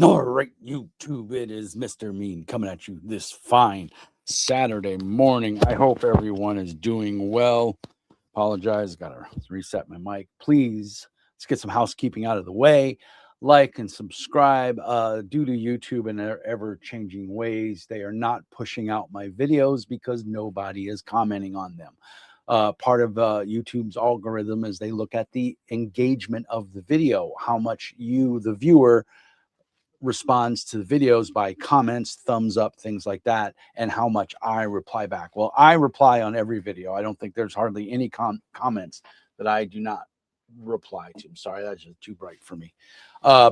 All right, YouTube, it is Mr. Mean coming at you this fine Saturday morning. I hope everyone is doing well. Apologize, gotta reset my mic. Please, let's get some housekeeping out of the way. Like and subscribe. Due to YouTube and their ever changing ways, they are not pushing out my videos because nobody is commenting on them. Part of YouTube's algorithm is they look at the engagement of the video, how much you, the viewer, responds to the videos by comments, thumbs up, things like that, and how much I reply back. Well, I reply on every video. I don't think there's hardly any comments that I do not reply to. I'm sorry, that's just too bright for me. Uh,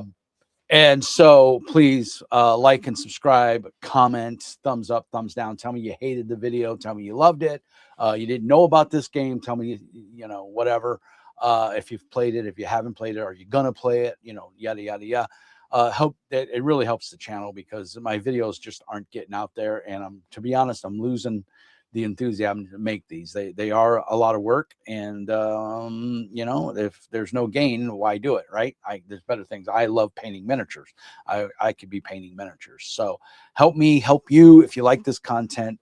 and so please like and subscribe, comment, thumbs up, thumbs down. Tell me you hated the video. Tell me you loved it. You didn't know about this game. Tell me, whatever. If you've played it, if you haven't played it, are you going to play it? Yada, yada, yada. Hope that it really helps the channel because my videos just aren't getting out there. And to be honest, I'm losing the enthusiasm to make these. They are a lot of work, and if there's no gain, why do it, right? There's better things. I love painting miniatures. I could be painting miniatures. So help me help you. If you like this content,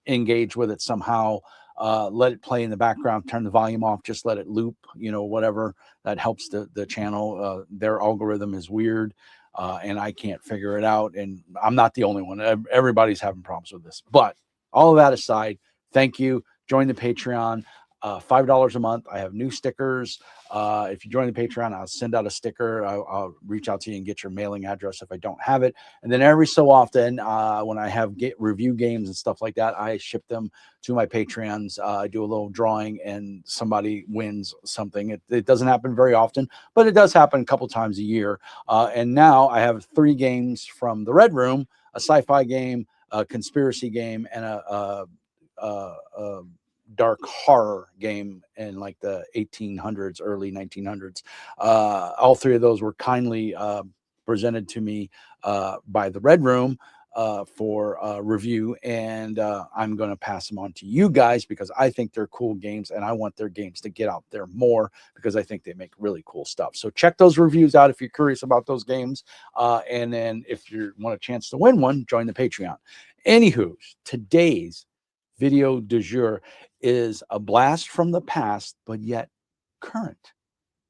engage with it somehow. Let it play in the background, turn the volume off, just let it loop, whatever that helps the channel. Their algorithm is weird, and I can't figure it out. And I'm not the only one. Everybody's having problems with this. But all of that aside, thank you. Join the Patreon. $5 a month. I have new stickers. If you join the Patreon, I'll send out a sticker. I'll reach out to you and get your mailing address if I don't have it. And then every so often, when I have review games and stuff like that, I ship them to my Patreons. I do a little drawing and somebody wins something. It doesn't happen very often, but it does happen a couple times a year. And now I have 3 games from the Red Room, a sci-fi game, a conspiracy game, and a dark horror game in like the 1800s, early 1900s. All 3 of those were kindly presented to me by the Red Room for review, and I'm going to pass them on to you guys because I think they're cool games, and I want their games to get out there more because I think they make really cool stuff. So check those reviews out if you're curious about those games, and then if you want a chance to win one, join the Patreon. Anywho, today's video du jour is a blast from the past, but yet current.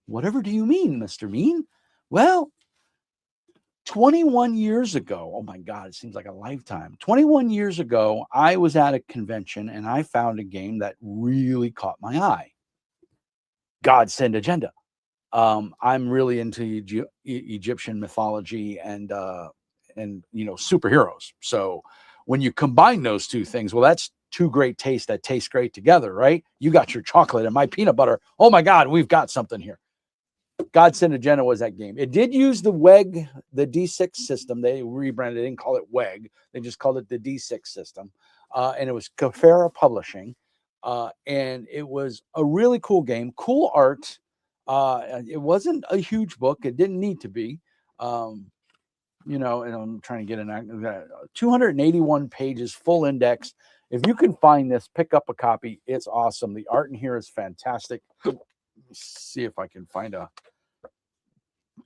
Whatever do you mean, Mr. Mean? Well, 21 years ago, oh my God, it seems like a lifetime. 21 years ago, I was at a convention and I found a game that really caught my eye. Godsend Agenda. I'm really into Egyptian mythology and superheroes. So when you combine those 2 things, well, that's 2 great tastes that taste great together, right? You got your chocolate and my peanut butter. Oh my God, we've got something here. Godsend Agenda was that game. It did use the WEG, the D6 system. They rebranded. They didn't call it WEG. They just called it the D6 system. And it was Kafera Publishing. And it was a really cool game, cool art. It wasn't a huge book. It didn't need to be. And I'm trying to get an 281 pages, full index. If you can find this, pick up a copy. It's awesome. The art in here is fantastic. Let me see if I can find a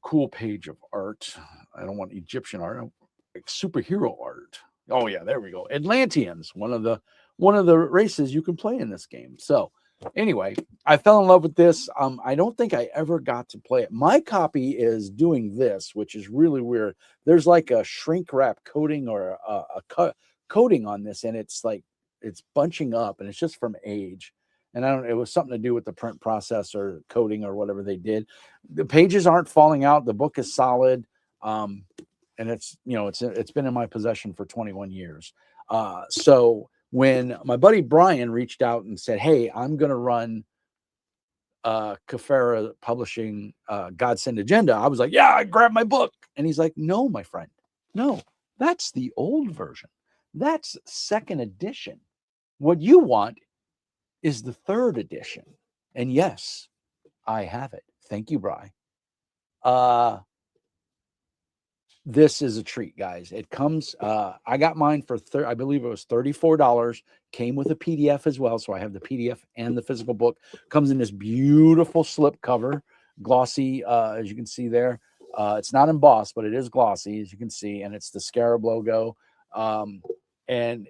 cool page of art. I don't want Egyptian art, like superhero art. Oh yeah, there we go. Atlanteans, one of the races you can play in this game. So anyway, I fell in love with this. I don't think I ever got to play it. My copy is doing this, which is really weird. There's like a shrink wrap coating or a coating on this, and it's bunching up, and it's just from age. And it was something to do with the print process or coating or whatever they did. The pages aren't falling out. The book is solid. And it's been in my possession for 21 years. So when my buddy Brian reached out and said, "Hey, I'm going to run Kafera Publishing Godsend Agenda," I was like, "Yeah," I grabbed my book. And he's like, "No, my friend, no, that's the old version. That's 2nd edition. What you want is the 3rd edition." And yes, I have it. Thank you, Bri. This is a treat, guys. It comes, I got mine for, I believe it was $34. Came with a PDF as well. So I have the PDF and the physical book. Comes in this beautiful slip cover, glossy, as you can see there. It's not embossed, but it is glossy, as you can see, and it's the Scarab logo. And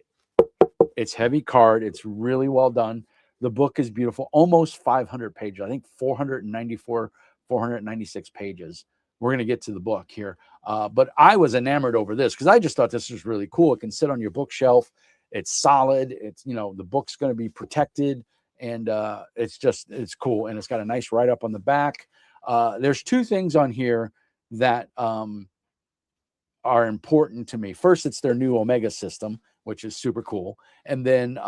it's heavy card. It's really well done. The book is beautiful, almost 500 pages. I think 494, 496 pages. We're going to get to the book here. But I was enamored over this because I just thought this was really cool. It can sit on your bookshelf. It's solid. It's, the book's going to be protected. And it's cool. And it's got a nice write-up on the back. There's two things on here that are important to me. First, it's their new Omega system, which is super cool. And then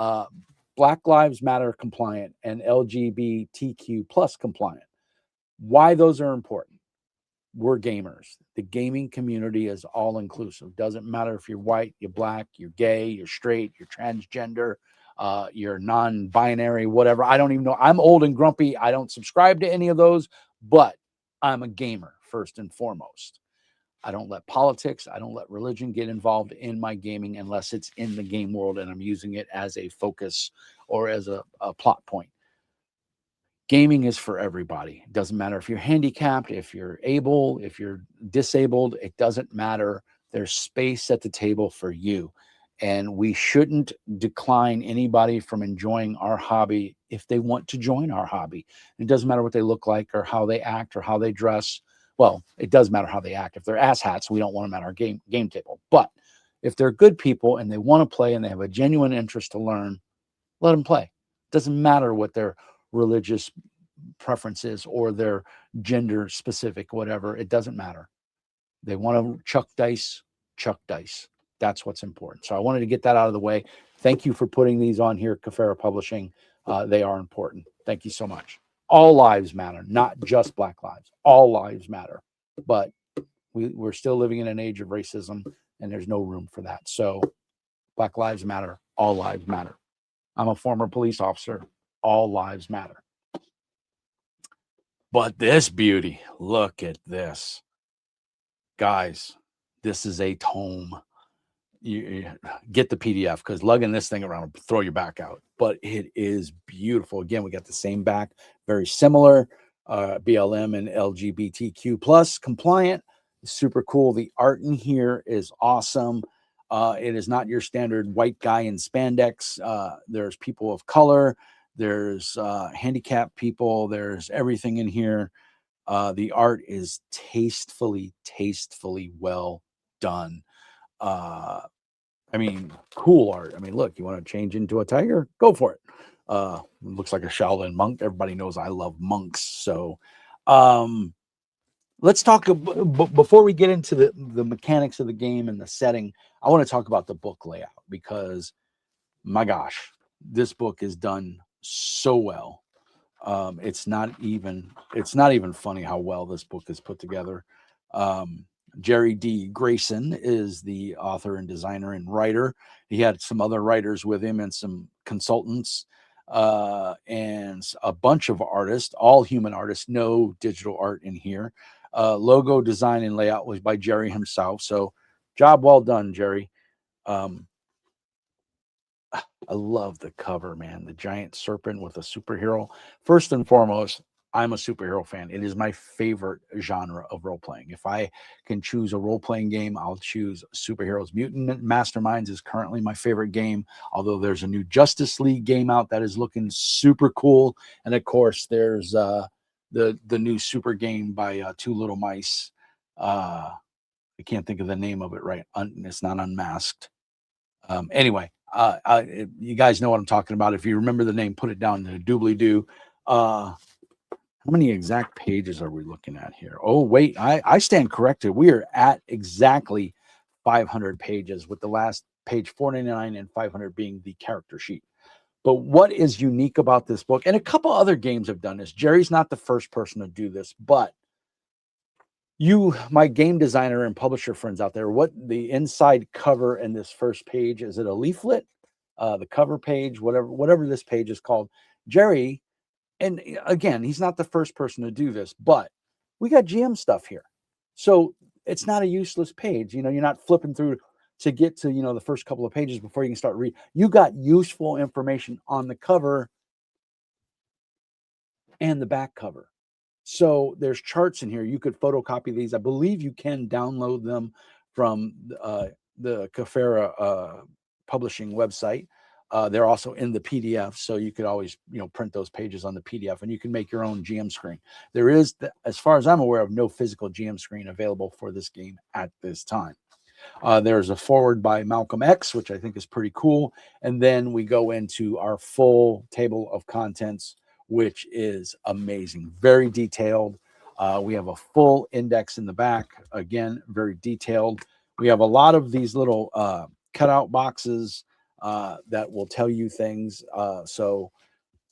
Black Lives Matter compliant and LGBTQ plus compliant. Why those are important? We're gamers. The gaming community is all inclusive. Doesn't matter if you're white, you're black, you're gay, you're straight, you're transgender, you're non-binary, whatever. I don't even know. I'm old and grumpy. I don't subscribe to any of those, but I'm a gamer first and foremost. I don't let politics, I don't let religion get involved in my gaming unless it's in the game world and I'm using it as a focus or as a plot point. Gaming is for everybody. It doesn't matter if you're handicapped, if you're able, if you're disabled, it doesn't matter. There's space at the table for you. And we shouldn't decline anybody from enjoying our hobby if they want to join our hobby. It doesn't matter what they look like or how they act or how they dress. Well, it does matter how they act. If they're asshats, we don't want them at our game table. But if they're good people and they want to play and they have a genuine interest to learn, let them play. It doesn't matter what their religious preferences or their gender specific, whatever. It doesn't matter. They want to chuck dice, chuck dice. That's what's important. So I wanted to get that out of the way. Thank you for putting these on here, Kafera Publishing. They are important. Thank you so much. All lives matter, not just Black lives. All lives matter. But we're still living in an age of racism, and there's no room for that. So Black lives matter. All lives matter. I'm a former police officer. All lives matter. But this beauty, look at this. Guys, this is a tome. You get the PDF because lugging this thing around will throw your back out. But it is beautiful. Again, we got the same back, very similar. BLM and LGBTQ plus compliant. Super cool. The art in here is awesome. It is not your standard white guy in spandex. There's people of color. There's handicapped people. There's everything in here. The art is tastefully well done. I mean, cool art. I mean, look, you want to change into a tiger? Go for it. Looks like a Shaolin monk. Everybody knows I love monks. So let's talk before we get into the mechanics of the game and the setting. I want to talk about the book layout because my gosh, this book is done so well. It's not even funny how well this book is put together. Jerry D. Grayson is the author and designer and writer. He had some other writers with him and some consultants and a bunch of artists, all human artists, no digital art in here. Logo design and layout was by Jerry himself. So job well done, Jerry. I love the cover, man. The giant serpent with a superhero. First and foremost, I'm a superhero fan. It is my favorite genre of role playing. If I can choose a role playing game, I'll choose superheroes. Mutant Masterminds is currently my favorite game, although there's a new Justice League game out that is looking super cool. And of course, there's the new super game by Two Little Mice. I can't think of the name of it right. It's not Unmasked. Anyway, you guys know what I'm talking about. If you remember the name, put it down in the doobly-doo. How many exact pages are we looking at here? Oh, wait, I stand corrected. We are at exactly 500 pages, with the last page 499 and 500 being the character sheet. But what is unique about this book, and a couple other games have done this. Jerry's not the first person to do this, but you, my game designer and publisher friends out there, what the inside cover and this first page, is it a leaflet? The cover page, whatever this page is called. Jerry, and again, he's not the first person to do this, but we got GM stuff here. So it's not a useless page. You're not flipping through to get to, the first couple of pages before you can start reading. You got useful information on the cover and the back cover. So there's charts in here. You could photocopy these. I believe you can download them from the Kafera publishing website. They're also in the PDF, so you could always, print those pages on the PDF, and you can make your own GM screen. There is, as far as I'm aware of, no physical GM screen available for this game at this time. There's a forward by Malcolm X, which I think is pretty cool. And then we go into our full table of contents, which is amazing, very detailed. We have a full index in the back, again, very detailed. We have a lot of these little cutout boxes that will tell you things. So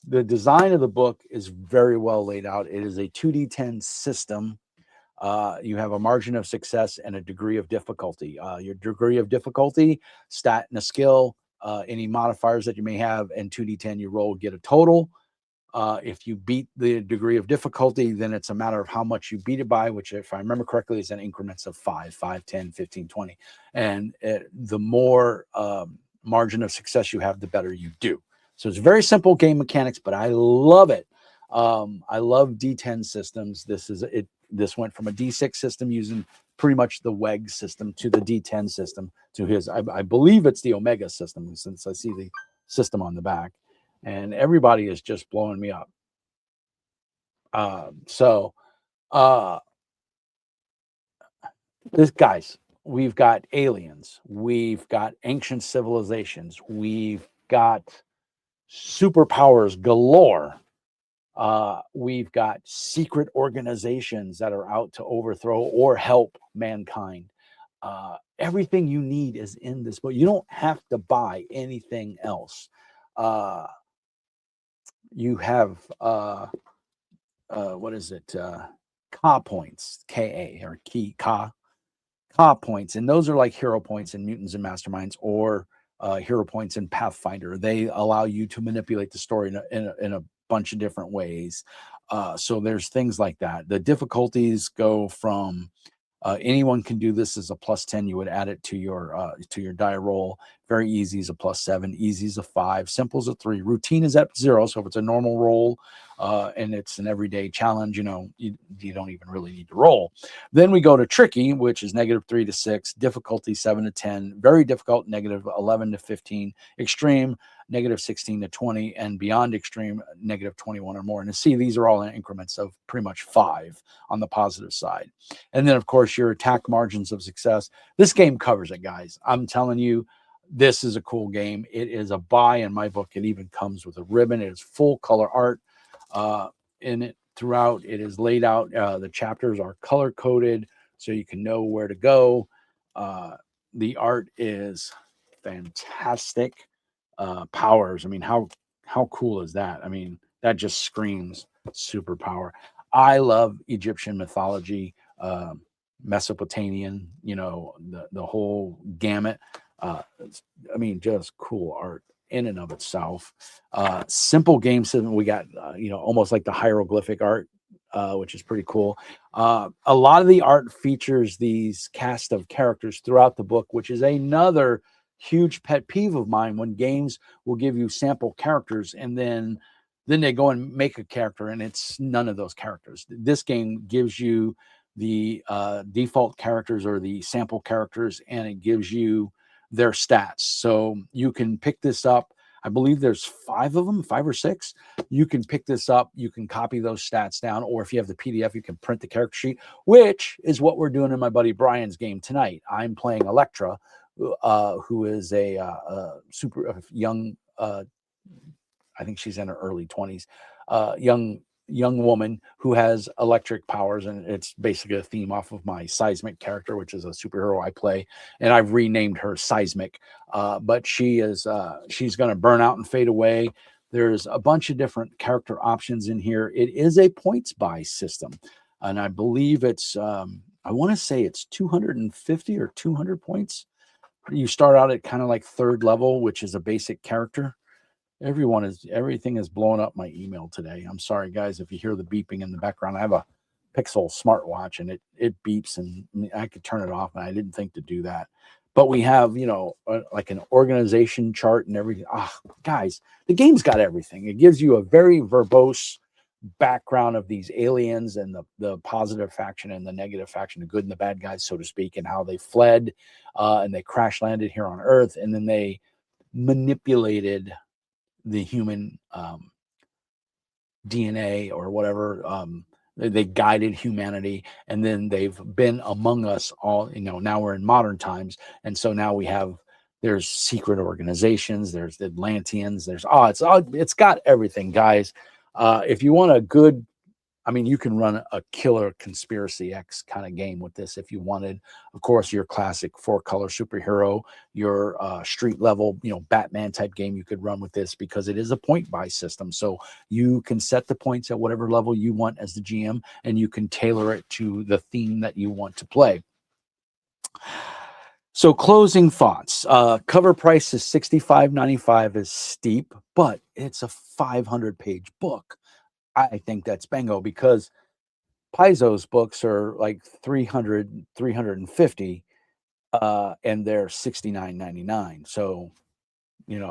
the design of the book is very well laid out. It is a 2d10 system. You have a margin of success and a degree of difficulty. Your degree of difficulty, stat and a skill, any modifiers that you may have, and 2d10 you roll, get a total. If you beat the degree of difficulty, then it's a matter of how much you beat it by, which, if I remember correctly, is in increments of 5, 10, 15, 20. And the more margin of success you have, the better you do. So it's very simple game mechanics, but I love it. I love D10 systems. This went from a D6 system using pretty much the WEG system to the D10 system to his, I believe it's the Omega system, since I see the system on the back. And everybody is just blowing me up. Guys, we've got aliens, we've got ancient civilizations, we've got superpowers galore. We've got secret organizations that are out to overthrow or help mankind. Everything you need is in this book. You don't have to buy anything else. You have what is it? Ka points, Ka or key Ka points, and those are like hero points in Mutants and Masterminds, or hero points in Pathfinder. They allow you to manipulate the story in a bunch of different ways. So there's things like that. The difficulties go from anyone can do this as a +10. You would add it to your die roll. Very easy is a +7. Easy is a 5. Simple is a 3. Routine is at 0. So if it's a normal roll and it's an everyday challenge, you don't even really need to roll. Then we go to tricky, which is -3 to 6. Difficulty 7 to 10. Very difficult, -11 to 15. Extreme, -16 to 20, and beyond extreme, -21 or more. And to see, these are all in increments of pretty much 5 on the positive side. And then, of course, your attack margins of success. This game covers it, guys. I'm telling you, this is a cool game. It is a buy in my book. It even comes with a ribbon. It is full color art in it throughout. It is laid out. The chapters are color coded so you can know where to go. The art is fantastic. Powers. I mean, how cool is that? I mean, that just screams superpower. I love Egyptian mythology, Mesopotamian, the whole gamut. I mean, just cool art in and of itself. Simple game system. We got, almost like the hieroglyphic art, which is pretty cool. A lot of the art features these cast of characters throughout the book, which is another huge pet peeve of mine, when games will give you sample characters and then they go and make a character and it's none of those characters. This game gives you the default characters or the sample characters, and it gives you their stats. So you can pick this up. I believe there's 5 of them, 5 or 6. You can pick this up. You can copy those stats down, or if you have the PDF, you can print the character sheet, which is what we're doing in my buddy Brian's game tonight. I'm playing Electra, who is a super young, I think she's in her early 20s, young woman who has electric powers, and it's basically a theme off of my Seismic character, which is a superhero I play, and I've renamed her Seismic. But she's going to burn out and fade away. There's a bunch of different character options in here. It is a points buy system, and I believe it's I want to say it's 250 or 200 points. You start out at kind of like 3rd level, which is a basic character. Everything is blowing up my email today. I'm sorry, guys, if you hear the beeping in the background. I have a Pixel smartwatch and it beeps, and I could turn it off, and I didn't think to do that. But we have, like an organization chart and everything. Guys, the game's got everything. It gives you a very verbose background of these aliens and the positive faction and the negative faction, the good and the bad guys, so to speak, and how they fled and they crash landed here on Earth, and then they manipulated the human DNA or whatever. They guided humanity, and then they've been among us all. Now we're in modern times, and so now there's secret organizations, there's the Atlanteans, it's got everything, guys. If you want a good, you can run a killer Conspiracy X kind of game with this if you wanted. Of course, your classic 4-color superhero, your street level, Batman type game you could run with this, because it is a point buy system. So you can set the points at whatever level you want as the GM, and you can tailor it to the theme that you want to play. So closing thoughts. Cover price is $65.95, is steep, but it's a 500-page book. I think that's bingo, because Paizo's books are like 300, 350, and they're $69.99. So,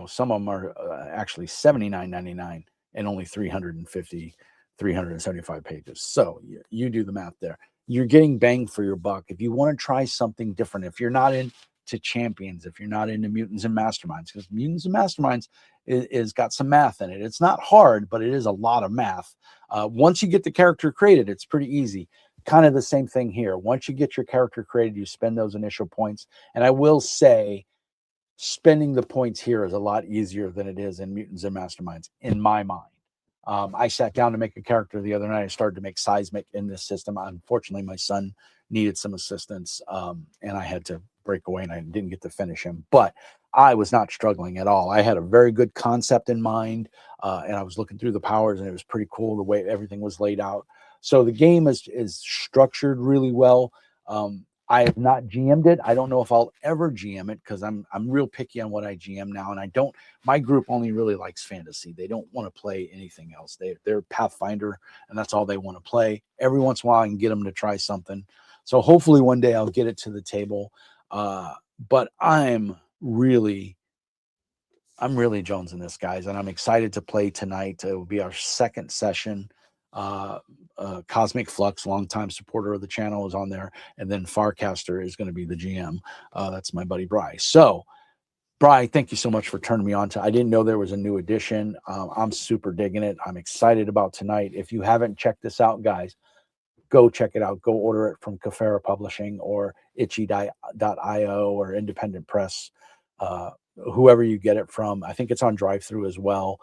some of them are actually $79.99 and only 350, 375 pages. So you do the math there. You're getting bang for your buck. If you want to try something different, if you're not into Champions, if you're not into Mutants and Masterminds, because Mutants and Masterminds is got some math in it. It's not hard, but it is a lot of math. Once you get the character created, it's pretty easy. Kind of the same thing here. Once you get your character created, you spend those initial points. And I will say, spending the points here is a lot easier than it is in Mutants and Masterminds, in my mind. I sat down to make a character the other night. I started to make Seismic in this system. Unfortunately, my son needed some assistance, and I had to break away, and I didn't get to finish him. But I was not struggling at all. I had a very good concept in mind, and I was looking through the powers, and it was pretty cool the way everything was laid out. So the game is structured really well. I have not GM'd it. I don't know if I'll ever GM it, because I'm real picky on what I GM now, and my group only really likes fantasy. They don't want to play anything else. They're Pathfinder, and that's all they want to play. Every once in a while I can get them to try something. So hopefully one day I'll get it to the table. But I'm really jonesing this, guys, and I'm excited to play tonight. It will be our second session. Cosmic Flux, longtime supporter of the channel, is on there, and then Farcaster is going to be the GM. That's my buddy Bry. So, Bry, thank you so much for turning me on to. I didn't know there was a new edition. I'm super digging it. I'm excited about tonight. If you haven't checked this out, guys, go check it out. Go order it from Kafera Publishing or itchy.io or Independent Press, whoever you get it from. I think it's on drive-through as well.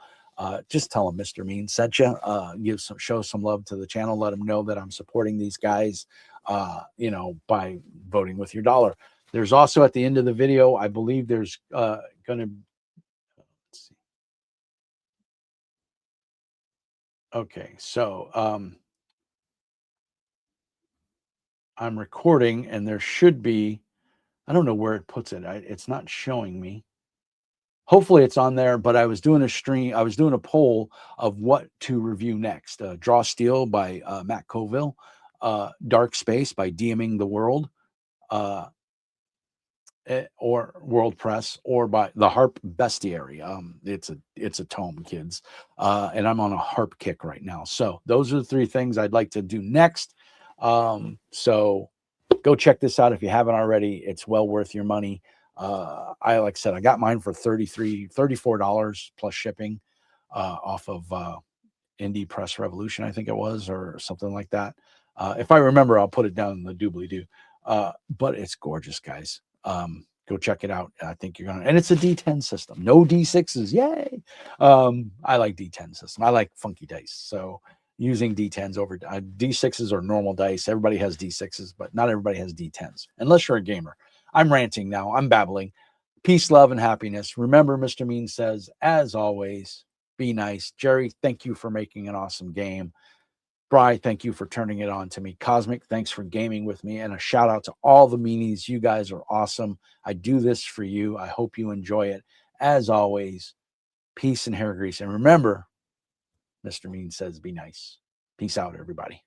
Just tell them Mr. Mean sent you. Show some love to the channel. Let them know that I'm supporting these guys, by voting with your dollar. There's also, at the end of the video, I believe there's going to. Let's see. Okay, so I'm recording, and there should be. I don't know where it puts it. It's not showing me. Hopefully it's on there, but I was doing a stream. I was doing a poll of what to review next. Draw Steel by Matt Colville, Dark Space by DMing the World, or World Press, or by the Harp Bestiary. It's a tome, kids, and I'm on a harp kick right now. So those are the three things I'd like to do next. So go check this out if you haven't already. It's well worth your money. Like I said, I got mine for $34 plus shipping, off of Indie Press Revolution, I think it was, or something like that. If I remember, I'll put it down in the doobly-doo. But it's gorgeous, guys. Go check it out. I think you're gonna, and it's a D10 system, no D6s. Yay! I like D10 system. I like funky dice. So using D10s over D6s or normal dice. Everybody has D6s, but not everybody has D10s, unless you're a gamer. I'm ranting now. I'm babbling. Peace, love, and happiness. Remember, Mr. Mean says, as always, be nice. Jerry, thank you for making an awesome game. Bry, thank you for turning it on to me. Cosmic, thanks for gaming with me. And a shout out to all the meanies. You guys are awesome. I do this for you. I hope you enjoy it. As always, peace and hair grease. And remember, Mr. Mean says, be nice. Peace out, everybody.